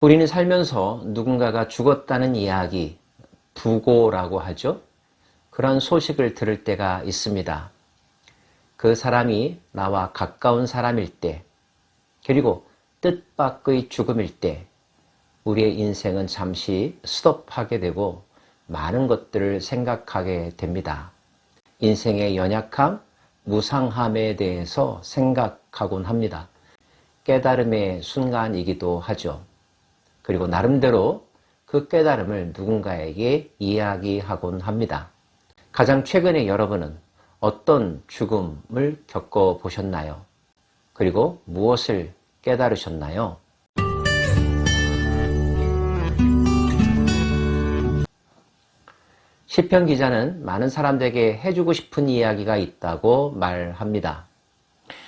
우리는 살면서 누군가가 죽었다는 이야기, 부고라고 하죠. 그런 소식을 들을 때가 있습니다. 그 사람이 나와 가까운 사람일 때, 그리고 뜻밖의 죽음일 때, 우리의 인생은 잠시 스톱하게 되고 많은 것들을 생각하게 됩니다. 인생의 연약함, 무상함에 대해서 생각하곤 합니다. 깨달음의 순간이기도 하죠. 그리고 나름대로 그 깨달음을 누군가에게 이야기하곤 합니다. 가장 최근에 여러분은 어떤 죽음을 겪어보셨나요? 그리고 무엇을 깨달으셨나요? 시편 기자는 많은 사람들에게 해주고 싶은 이야기가 있다고 말합니다.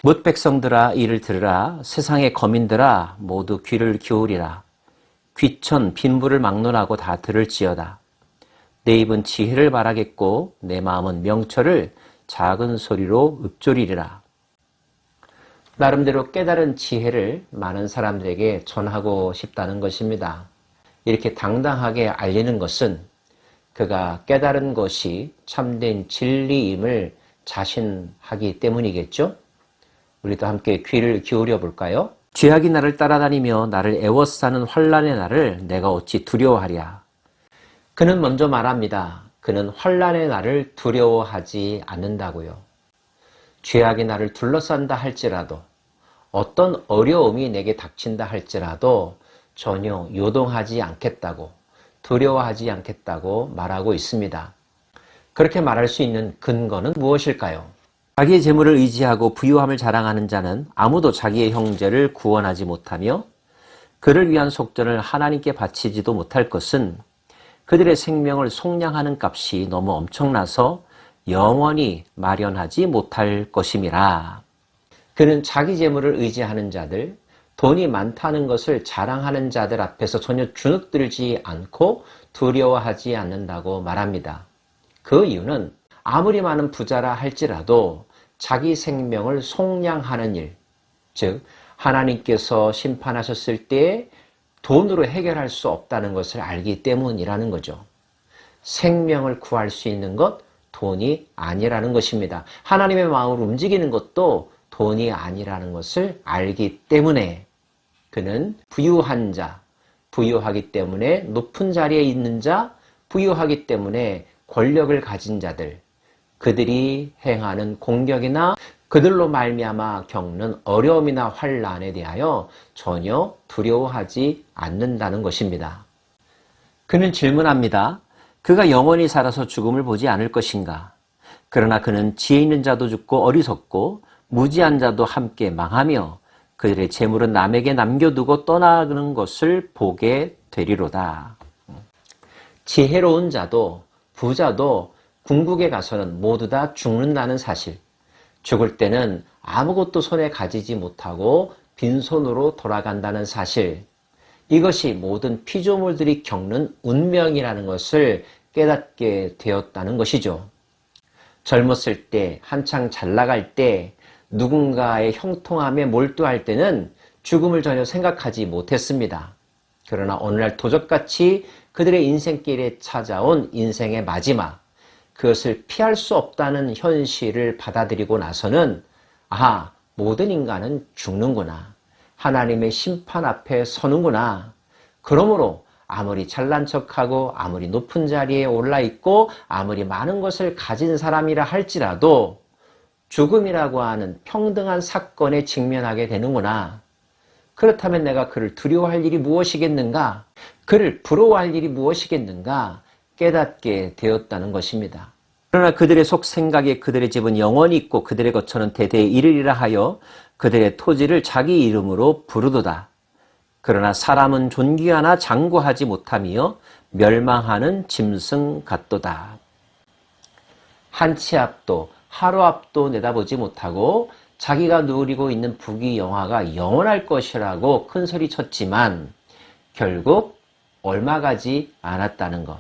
뭇 백성들아 이를 들으라. 세상의 거민들아 모두 귀를 기울이라. 귀천 빈부를 막론하고 다 들을지어다. 내 입은 지혜를 바라겠고 내 마음은 명철을 작은 소리로 읊조리리라. 나름대로 깨달은 지혜를 많은 사람들에게 전하고 싶다는 것입니다. 이렇게 당당하게 알리는 것은 그가 깨달은 것이 참된 진리임을 자신하기 때문이겠죠? 우리도 함께 귀를 기울여 볼까요? 죄악이 나를 따라다니며 나를 애워싸는 환난의 날을 내가 어찌 두려워하랴. 그는 먼저 말합니다. 그는 환난의 날을 두려워하지 않는다고요. 죄악이 나를 둘러싼다 할지라도, 어떤 어려움이 내게 닥친다 할지라도 전혀 요동하지 않겠다고, 두려워하지 않겠다고 말하고 있습니다. 그렇게 말할 수 있는 근거는 무엇일까요? 자기의 재물을 의지하고 부유함을 자랑하는 자는 아무도 자기의 형제를 구원하지 못하며 그를 위한 속전을 하나님께 바치지도 못할 것은 그들의 생명을 속량하는 값이 너무 엄청나서 영원히 마련하지 못할 것임이라. 그는 자기 재물을 의지하는 자들, 돈이 많다는 것을 자랑하는 자들 앞에서 전혀 주눅들지 않고 두려워하지 않는다고 말합니다. 그 이유는 아무리 많은 부자라 할지라도 자기 생명을 속량하는 일, 즉 하나님께서 심판하셨을 때 돈으로 해결할 수 없다는 것을 알기 때문이라는 거죠. 생명을 구할 수 있는 것, 돈이 아니라는 것입니다. 하나님의 마음을 움직이는 것도 돈이 아니라는 것을 알기 때문에 그는 부유한 자, 부유하기 때문에 높은 자리에 있는 자, 부유하기 때문에 권력을 가진 자들, 그들이 행하는 공격이나 그들로 말미암아 겪는 어려움이나 환난에 대하여 전혀 두려워하지 않는다는 것입니다. 그는 질문합니다. 그가 영원히 살아서 죽음을 보지 않을 것인가? 그러나 그는 지혜 있는 자도 죽고 어리석고 무지한 자도 함께 망하며 그들의 재물은 남에게 남겨두고 떠나가는 것을 보게 되리로다. 지혜로운 자도 부자도 궁극에 가서는 모두 다 죽는다는 사실, 죽을 때는 아무것도 손에 가지지 못하고 빈손으로 돌아간다는 사실, 이것이 모든 피조물들이 겪는 운명이라는 것을 깨닫게 되었다는 것이죠. 젊었을 때, 한창 잘 나갈 때, 누군가의 형통함에 몰두할 때는 죽음을 전혀 생각하지 못했습니다. 그러나 어느 날 도적같이 그들의 인생길에 찾아온 인생의 마지막, 그것을 피할 수 없다는 현실을 받아들이고 나서는 아하, 모든 인간은 죽는구나. 하나님의 심판 앞에 서는구나. 그러므로 아무리 잘난 척하고 아무리 높은 자리에 올라있고 아무리 많은 것을 가진 사람이라 할지라도 죽음이라고 하는 평등한 사건에 직면하게 되는구나. 그렇다면 내가 그를 두려워할 일이 무엇이겠는가? 그를 부러워할 일이 무엇이겠는가? 깨닫게 되었다는 것입니다. 그러나 그들의 속 생각에 그들의 집은 영원히 있고 그들의 거처는 대대에 이르리라 하여 그들의 토지를 자기 이름으로 부르도다. 그러나 사람은 존귀하나 장구하지 못하며 멸망하는 짐승 같도다. 한 치 앞도 하루 앞도 내다보지 못하고 자기가 누리고 있는 부귀영화가 영원할 것이라고 큰 소리 쳤지만 결국 얼마 가지 않았다는 것.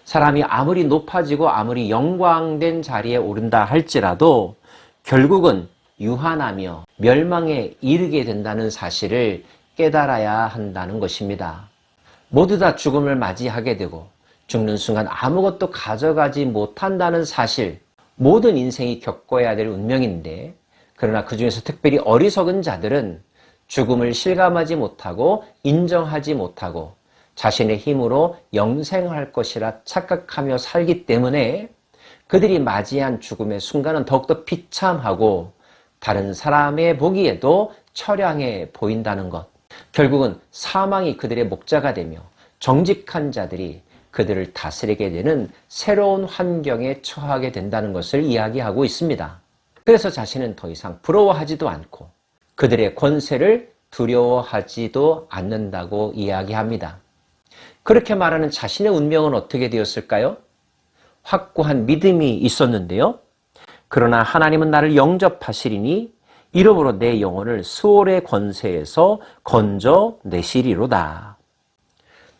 사람이 아무리 높아지고 아무리 영광된 자리에 오른다 할지라도 결국은 유한하며 멸망에 이르게 된다는 사실을 깨달아야 한다는 것입니다. 모두 다 죽음을 맞이하게 되고 죽는 순간 아무것도 가져가지 못한다는 사실, 모든 인생이 겪어야 될 운명인데, 그러나 그 중에서 특별히 어리석은 자들은 죽음을 실감하지 못하고 인정하지 못하고 자신의 힘으로 영생할 것이라 착각하며 살기 때문에 그들이 맞이한 죽음의 순간은 더욱더 비참하고 다른 사람의 보기에도 처량해 보인다는 것. 결국은 사망이 그들의 목자가 되며 정직한 자들이 그들을 다스리게 되는 새로운 환경에 처하게 된다는 것을 이야기하고 있습니다. 그래서 자신은 더 이상 부러워하지도 않고 그들의 권세를 두려워하지도 않는다고 이야기합니다. 그렇게 말하는 자신의 운명은 어떻게 되었을까요? 확고한 믿음이 있었는데요. 그러나 하나님은 나를 영접하시리니 이러므로 내 영혼을 수월의 권세에서 건져내시리로다.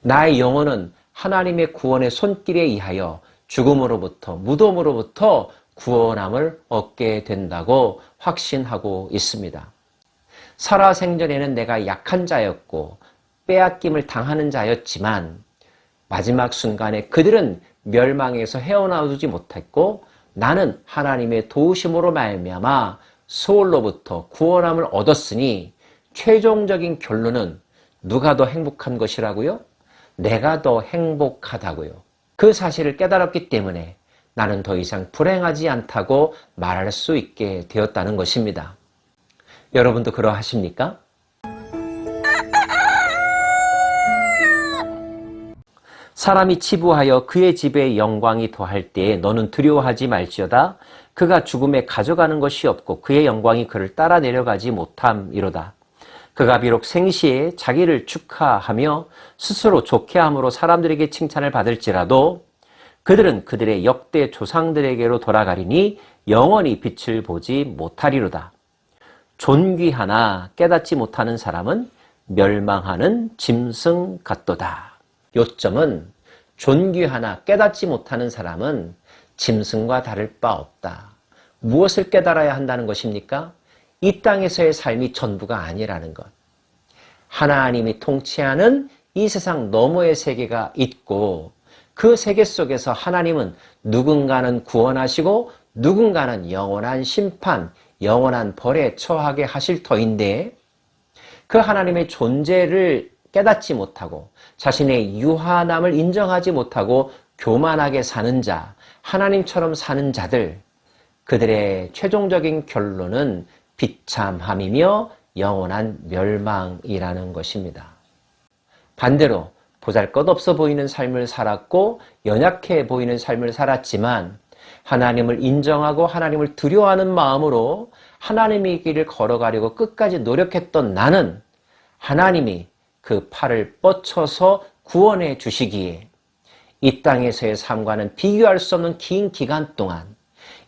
나의 영혼은 하나님의 구원의 손길에 의하여 죽음으로부터, 무덤으로부터 구원함을 얻게 된다고 확신하고 있습니다. 살아생전에는 내가 약한 자였고 빼앗김을 당하는 자였지만 마지막 순간에 그들은 멸망에서 헤어나오지 못했고 나는 하나님의 도우심으로 말미암아 소홀로부터 구원함을 얻었으니 최종적인 결론은 누가 더 행복한 것이라고요? 내가 더 행복하다고요. 그 사실을 깨달았기 때문에 나는 더 이상 불행하지 않다고 말할 수 있게 되었다는 것입니다. 여러분도 그러하십니까? 사람이 치부하여 그의 집에 영광이 더할 때에 너는 두려워하지 말지어다. 그가 죽음에 가져가는 것이 없고 그의 영광이 그를 따라 내려가지 못함이로다. 그가 비록 생시에 자기를 축하하며 스스로 좋게 함으로 사람들에게 칭찬을 받을지라도 그들은 그들의 역대 조상들에게로 돌아가리니 영원히 빛을 보지 못하리로다. 존귀하나 깨닫지 못하는 사람은 멸망하는 짐승 같도다. 요점은 존귀하나 깨닫지 못하는 사람은 짐승과 다를 바 없다. 무엇을 깨달아야 한다는 것입니까? 이 땅에서의 삶이 전부가 아니라는 것. 하나님이 통치하는 이 세상 너머의 세계가 있고 그 세계 속에서 하나님은 누군가는 구원하시고 누군가는 영원한 심판, 영원한 벌에 처하게 하실 터인데 그 하나님의 존재를 깨닫지 못하고 자신의 유한함을 인정하지 못하고 교만하게 사는 자, 하나님처럼 사는 자들, 그들의 최종적인 결론은 비참함이며 영원한 멸망이라는 것입니다. 반대로 보잘것없어 보이는 삶을 살았고 연약해 보이는 삶을 살았지만 하나님을 인정하고 하나님을 두려워하는 마음으로 하나님의 길을 걸어가려고 끝까지 노력했던 나는 하나님이 그 팔을 뻗쳐서 구원해 주시기에 이 땅에서의 삶과는 비교할 수 없는 긴 기간 동안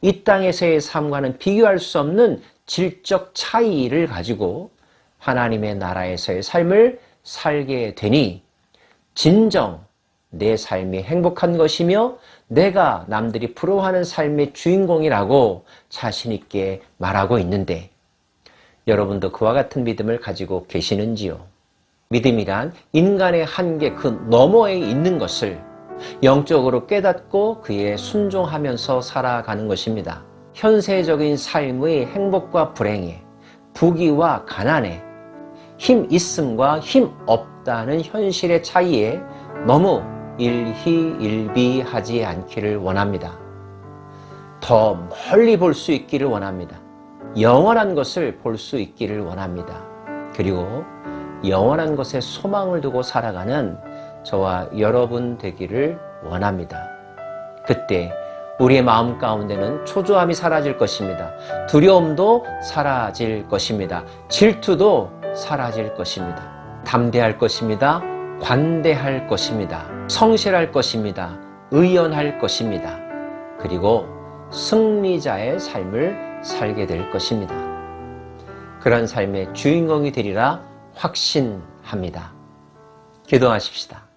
이 땅에서의 삶과는 비교할 수 없는 질적 차이를 가지고 하나님의 나라에서의 삶을 살게 되니 진정 내 삶이 행복한 것이며 내가 남들이 부러워하는 삶의 주인공이라고 자신 있게 말하고 있는데 여러분도 그와 같은 믿음을 가지고 계시는지요? 믿음이란 인간의 한계 그 너머에 있는 것을 영적으로 깨닫고 그에 순종하면서 살아가는 것입니다. 현세적인 삶의 행복과 불행에, 부귀와 가난에, 힘 있음과 힘 없다는 현실의 차이에 너무 일희일비하지 않기를 원합니다. 더 멀리 볼 수 있기를 원합니다. 영원한 것을 볼 수 있기를 원합니다. 그리고 영원한 것에 소망을 두고 살아가는 저와 여러분 되기를 원합니다. 그때 우리의 마음 가운데는 초조함이 사라질 것입니다. 두려움도 사라질 것입니다. 질투도 사라질 것입니다. 담대할 것입니다. 관대할 것입니다. 성실할 것입니다. 의연할 것입니다. 그리고 승리자의 삶을 살게 될 것입니다. 그런 삶의 주인공이 되리라 확신합니다. 기도하십시다.